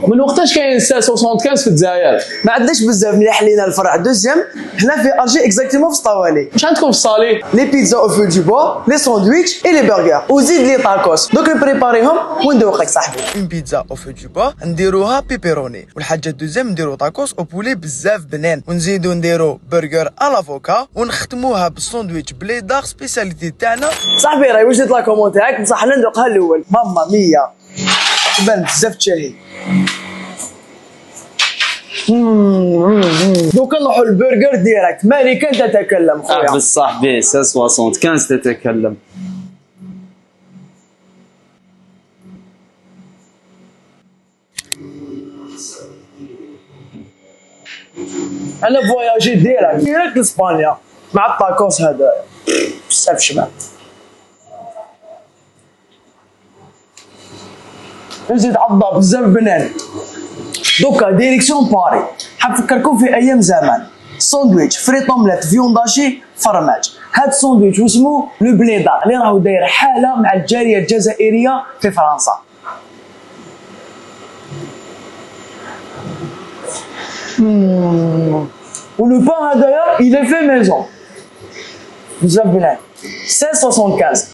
من وقتاش كاين 75 في الجزائر؟ ما عندناش بزاف مليح لينا الفرع. دوزيام هنا في الجي اكزاكتومون في الطوالي. واش عندكم في الصالي؟ لي بيتزا او فو دو بوا، لي ساندويتش اي لي برجر، وزيد لي تاكوس. دوك نبريباريهم وندوقك صاحبي. اون بيتزا او فو دو بوا نديروها بيبروني، والحاجه دوزيام نديرو تاكوس او بولي بزاف بنان، ونزيدو نديرو برجر الافوكا، ونختموها بالساندويتش بليدار سبيساليتي تاعنا. صاحبي راهي واش لا كومون تاعك بصح انا ندوقها الاول. ماما مية تبان بزاف تشاهي. دوكا نروحو البرجر ديريكت. مالك انت تتكلم خويا؟ بالصاحبي 75 تتكلم. انا فواياجي ديريكت لاسبانيا مع الطاكوس هذا بزاف شباب. نزيد عضة بزاف بنان. دوكا ديريكسيون باري. حاب نفكركم في ايام زمان. ساندويتش فريط اومليت فيونداشي فرماج. هاد الساندويتش واسمو لو بليدار اللي راهو داير حالة مع الجالية الجزائرية في فرنسا. ولو بان هدايا il est fait maison. بزاف بنان. 1675.